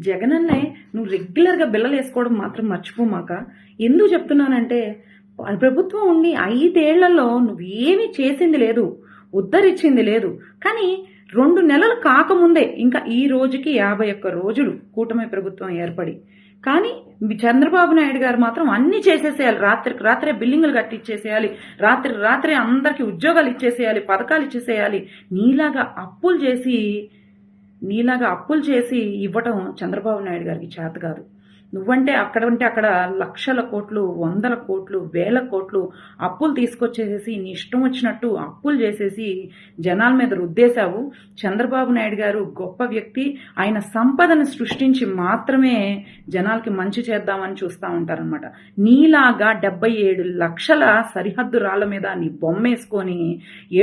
జగనన్నే నువ్వు రెగ్యులర్గా బిల్లలు వేసుకోవడం మాత్రం మర్చిపోమాక. ఎందుకు చెప్తున్నానంటే ప్రభుత్వం ఉండి 5 ఏళ్లలో నువ్వేమీ చేసింది లేదు, ఉద్ధరించింది లేదు. కానీ 2 నెలలు కాకముందే ఇంకా ఈ రోజుకి 51 రోజులు కూటమి ప్రభుత్వం ఏర్పడి, కానీ చంద్రబాబు నాయుడు గారు మాత్రం అన్ని చేసేసేయాలి, రాత్రికి రాత్రే బిల్డింగులు కట్టిచ్చేసేయాలి, రాత్రికి రాత్రే అందరికి ఉద్యోగాలు ఇచ్చేసేయాలి, పథకాలు ఇచ్చేసేయాలి. నీలాగా అప్పులు చేసి ఇవ్వటం చంద్రబాబు నాయుడు గారికి చేత కాదు. నువ్వంటే అక్కడ లక్షల కోట్లు, 100 కోట్లు, 1000 కోట్లు అప్పులు తీసుకొచ్చేసేసి నీ ఇష్టం వచ్చినట్టు అప్పులు చేసేసి జనాల మీద రుద్దేశావు. చంద్రబాబు నాయుడు గారు గొప్ప వ్యక్తి. ఆయన సంపదను సృష్టించి మాత్రమే జనాలకి మంచి చేద్దామని చూస్తూ ఉంటారనమాట. నీలాగా 77 లక్షల సరిహద్దు రాళ్ల మీద నీ బొమ్మేసుకొని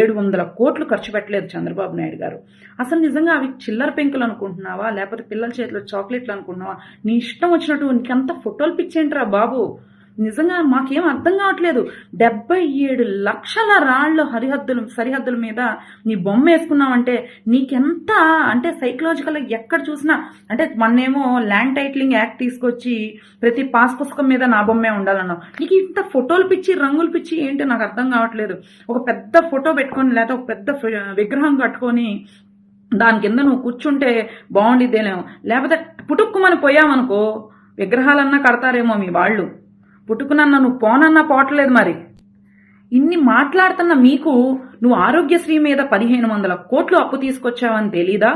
700 కోట్లు ఖర్చు పెట్టలేదు చంద్రబాబు నాయుడు గారు. అసలు నిజంగా అవి చిల్లర పెంకులు అనుకుంటున్నావా, లేకపోతే పిల్లల చేతిలో చాక్లెట్లు అనుకుంటున్నావా? నీ ఇష్టం వచ్చినట్టు నీకంత ఫోటోలు పిచ్చేంట్రా బాబు. నిజంగా మాకేం అర్థం కావట్లేదు. 77 లక్షల రాళ్ళు సరిహద్దుల మీద నీ బొమ్మ వేసుకున్నావంటే నీకెంత అంటే సైకలాజికల్ ఎక్కడ చూసినా అంటే మొన్నేమో ల్యాండ్ టైటిలింగ్ యాక్ట్ తీసుకొచ్చి ప్రతి పాస్ పుస్తకం మీద నా బొమ్మే ఉండాలన్నావు. నీకు ఇంత ఫోటోలు పిచ్చి, రంగులు పిచ్చి ఏంటో నాకు అర్థం కావట్లేదు. ఒక పెద్ద ఫోటో పెట్టుకొని లేకపోతే ఒక పెద్ద విగ్రహం కట్టుకొని దాని కింద నువ్వు కూర్చుంటే బాగుండిద్దేనేమో. లేకపోతే పుట్టుక్కుమని పోయావనుకో విగ్రహాలన్నా కడతారేమో మీ వాళ్ళు. పుట్టుకునన్నా నువ్వు పోనన్నా పోవట్లేదు. మరి ఇన్ని మాట్లాడుతున్న మీకు నువ్వు ఆరోగ్యశ్రీ మీద 1500 కోట్లు అప్పు తీసుకొచ్చావని తెలీదా?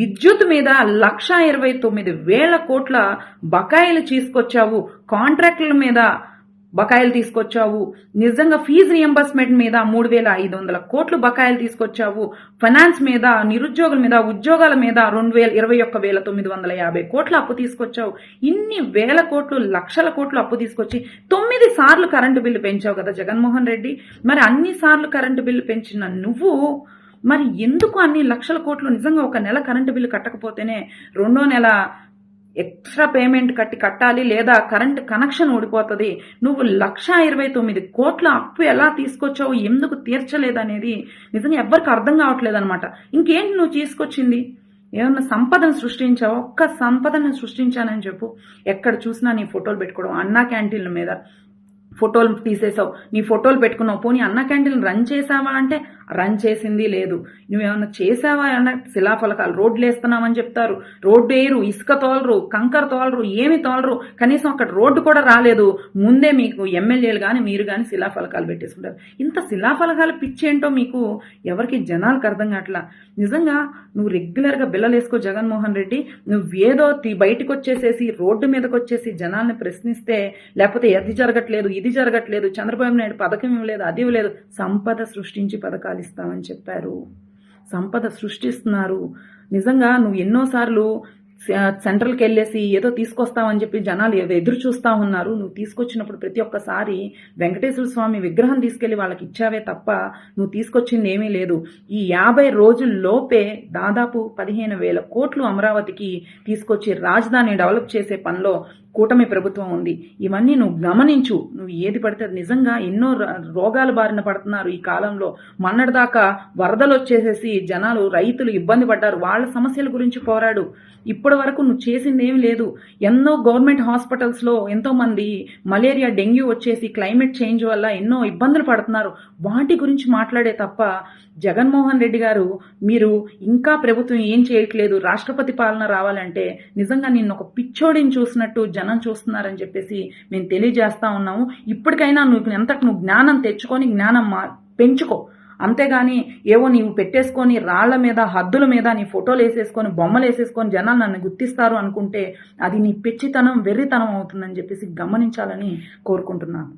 విద్యుత్ మీద 1,29,000 కోట్ల బకాయిలు తీసుకొచ్చావు. కాంట్రాక్టుల మీద బకాయిలు తీసుకొచ్చావు. నిజంగా ఫీజు రియంబర్స్మెంట్ మీద 3,500 కోట్లు బకాయిలు తీసుకొచ్చావు. ఫైనాన్స్ మీద, నిరుద్యోగుల మీద, ఉద్యోగాల మీద 21,950 కోట్ల అప్పు తీసుకొచ్చావు. ఇన్ని వేల కోట్లు, లక్షల కోట్లు అప్పు తీసుకొచ్చి 9 సార్లు కరెంటు బిల్లు పెంచావు కదా జగన్మోహన్ రెడ్డి. మరి అన్ని సార్లు కరెంటు బిల్లు పెంచిన నువ్వు మరి ఎందుకు అన్ని లక్షల కోట్లు? నిజంగా ఒక నెల కరెంటు బిల్లు కట్టకపోతేనే 2వ నెల ఎక్స్ట్రా పేమెంట్ కట్టాలి, లేదా కరెంట్ కనెక్షన్ ఊడిపోతుంది. నువ్వు 1,29 కోట్ల అప్పు ఎలా తీసుకొచ్చావు, ఎందుకు తీర్చలేదనేది నిజంగా ఎవ్వరికి అర్థం కావట్లేదు అనమాట. ఇంకేంటి నువ్వు తీసుకొచ్చింది? ఏమన్నా సంపదను సృష్టించావా? ఒక్క సంపదను సృష్టించానని చెప్పు. ఎక్కడ చూసినా నీ ఫోటోలు పెట్టుకోవడం, అన్నా క్యాంటీన్ల మీద ఫోటోలు తీసేసావు, నీ ఫోటోలు పెట్టుకున్నావు. పోనీ అన్న క్యాంటీన్ రన్ చేసావా అంటే రన్ చేసింది లేదు. నువ్వేమన్నా చేసావా అన్న శిలాఫలకాలు, రోడ్లు వేస్తున్నావని చెప్తారు, రోడ్డు వేయరు, ఇసుక తోలరు, కంకర తోలరు, ఏమి తోలరు, కనీసం అక్కడ రోడ్డు కూడా రాలేదు. ముందే మీకు ఎమ్మెల్యేలు కానీ మీరు కానీ శిలాఫలకాలు పెట్టేసుకుంటారు. ఇంత శిలాఫలకాలు పిచ్చేంటో మీకు ఎవరికి జనాలకు అర్థం కావట్లా. నిజంగా నువ్వు రెగ్యులర్గా బిల్లలు వేసుకో జగన్మోహన్ రెడ్డి. నువ్వేదో బయటకు వచ్చేసేసి రోడ్డు మీదకి వచ్చేసి జనాల్ని ప్రశ్నిస్తే, లేకపోతే అది జరగట్లేదు, ఇది జరగట్లేదు, చంద్రబాబు నాయుడు పథకం ఇవ్వలేదు, అది ఇవ్వలేదు. సంపద సృష్టించి పథకాలు ఇస్తామని చెప్పారు, సంపద సృష్టిస్తున్నారు. నిజంగా నువ్వు ఎన్నోసార్లు సెంట్రల్కి వెళ్ళేసి ఏదో తీసుకొస్తామని చెప్పి జనాలు ఎదురు చూస్తా ఉన్నారు. నువ్వు తీసుకొచ్చినప్పుడు ప్రతి ఒక్కసారి వెంకటేశ్వర స్వామి విగ్రహం తీసుకెళ్లి వాళ్ళకి ఇచ్చావే తప్ప నువ్వు తీసుకొచ్చింది ఏమీ లేదు. ఈ 50 రోజుల్లోపే దాదాపు 15,000 కోట్లు అమరావతికి తీసుకొచ్చి రాజధాని డెవలప్ చేసే పనిలో కూటమి ప్రభుత్వం ఉంది. ఇవన్నీ నువ్వు గమనించు. నువ్వు ఏది పడితే నిజంగా ఎన్నో రోగాల బారిన పడుతున్నారు ఈ కాలంలో. మొన్నటిదాకా వరదలు వచ్చేసేసి జనాలు, రైతులు ఇబ్బంది పడ్డారు. వాళ్ళ సమస్యల గురించి పోరాడు. ఇప్పటి వరకు నువ్వు చేసింది ఏమి లేదు. ఎన్నో గవర్నమెంట్ హాస్పిటల్స్లో ఎంతో మంది మలేరియా, డెంగ్యూ వచ్చేసి క్లైమేట్ చేంజ్ వల్ల ఎన్నో ఇబ్బందులు పడుతున్నారు. వాటి గురించి మాట్లాడే తప్ప జగన్మోహన్ రెడ్డి గారు మీరు ఇంకా ప్రభుత్వం ఏం చేయట్లేదు, రాష్ట్రపతి పాలన రావాలంటే నిజంగా నిన్ను ఒక పిచ్చోడిని చూసినట్టు జనం చూస్తున్నారని చెప్పేసి మేము తెలియజేస్తా ఉన్నాము. ఇప్పటికైనా నువ్వు జ్ఞానం తెచ్చుకొని జ్ఞానం పెంచుకో. అంతేగాని ఏవో నీవు పెట్టేసుకొని రాళ్ల మీద, హద్దుల మీద నీ ఫోటోలు వేసేసుకొని, బొమ్మలు వేసేసుకొని జనాలు నన్ను గుర్తిస్తారు అనుకుంటే అది నీ పిచ్చితనం, వెర్రితనం అవుతుందని చెప్పేసి గమనించాలని కోరుకుంటున్నాను.